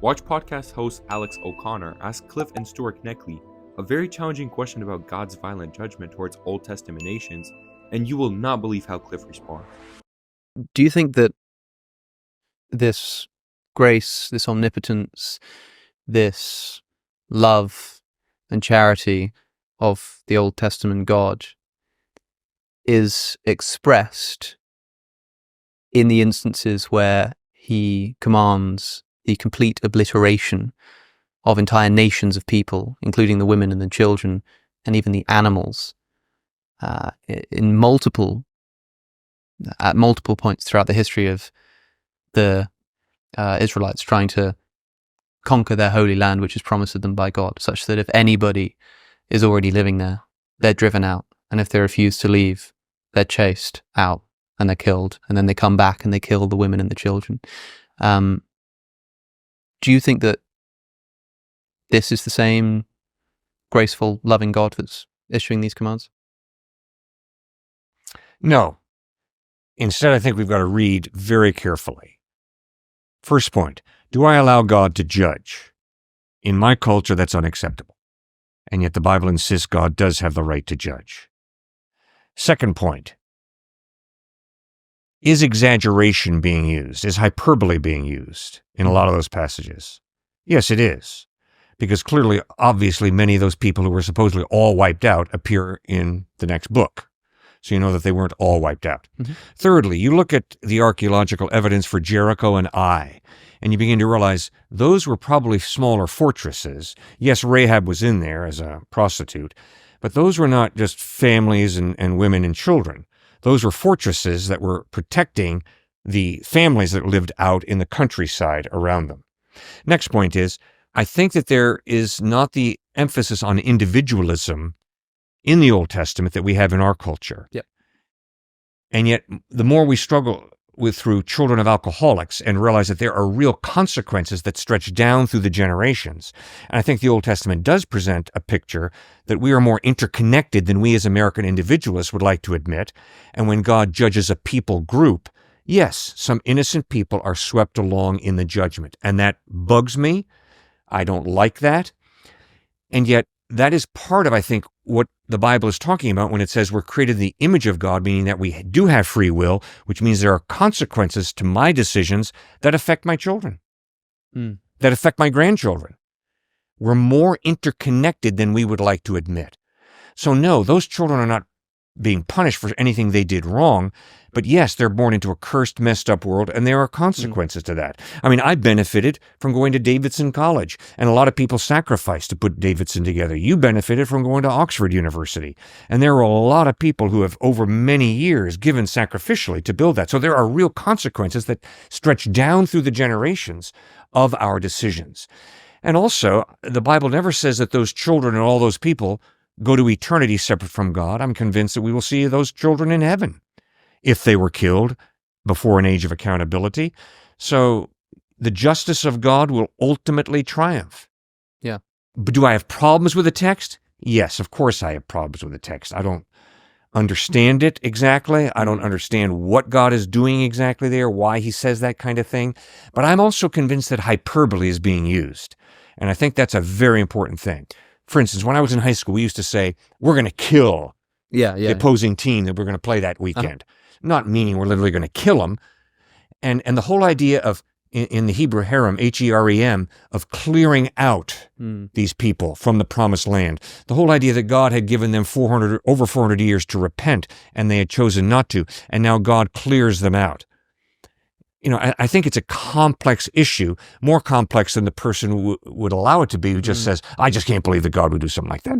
Watch podcast host Alex O'Connor ask Cliffe and Stuart Knechtle a very challenging question about God's violent judgment towards Old Testament nations, and you will not believe how Cliffe responds. Do you think that this grace, this omnipotence, this love and charity of the Old Testament God is expressed in the instances where he commands the complete obliteration of entire nations of people, including the women and the children and even the animals, at multiple points throughout the history of the Israelites trying to conquer their holy land, which is promised to them by God, such that if anybody is already living there, they're driven out, and if they refuse to leave, they're chased out and they're killed, and then they come back and they kill the women and the children. Do you think that this is the same graceful, loving God that's issuing these commands? No. Instead, I think we've got to read very carefully. First point, do I allow God to judge? In my culture, that's unacceptable. And yet the Bible insists God does have the right to judge. Second point, is exaggeration being used? Is hyperbole being used in a lot of those passages? Yes, it is. Because clearly, obviously, many of those people who were supposedly all wiped out appear in the next book. So you know that they weren't all wiped out. Mm-hmm. Thirdly, you look at the archaeological evidence for Jericho and Ai, and you begin to realize those were probably smaller fortresses. Yes, Rahab was in there as a prostitute, but those were not just families and women and children. Those were fortresses that were protecting the families that lived out in the countryside around them. Next point is, I think that there is not the emphasis on individualism in the Old Testament that we have in our culture. Yep. And yet, the more we struggle through children of alcoholics and realize that there are real consequences that stretch down through the generations. And I think the Old Testament does present a picture that we are more interconnected than we as American individualists would like to admit. And when God judges a people group, yes, some innocent people are swept along in the judgment. And that bugs me. I don't like that. And yet, that is part of, I think, what the Bible is talking about when it says we're created in the image of God, meaning that we do have free will, which means there are consequences to my decisions that affect my children, that affect my grandchildren. We're more interconnected than we would like to admit. So no, those children are not being punished for anything they did wrong, but yes, they're born into a cursed, messed up world, and there are consequences to that. I mean, I benefited from going to Davidson College, and a lot of people sacrificed to put Davidson together. You benefited from going to Oxford University, and there are a lot of people who have, over many years, given sacrificially to build that. So there are real consequences that stretch down through the generations of our decisions. And also, the Bible never says that those children and all those people go to eternity separate from God. I'm convinced that we will see those children in heaven if they were killed before an age of accountability. So the justice of God will ultimately triumph. Yeah. But do I have problems with the text? Yes, of course I have problems with the text. I don't understand it exactly. I don't understand what God is doing exactly there, why he says that kind of thing. But I'm also convinced that hyperbole is being used. And I think that's a very important thing. For instance, when I was in high school, we used to say, we're going to kill the opposing team that we're going to play that weekend. Not meaning we're literally going to kill them. And the whole idea of, in the Hebrew herem, H-E-R-E-M, of clearing out these people from the promised land. The whole idea that God had given them over 400 years to repent, and they had chosen not to, and now God clears them out. You know, I think it's a complex issue, more complex than the person would allow it to be, who just says, I just can't believe that God would do something like that.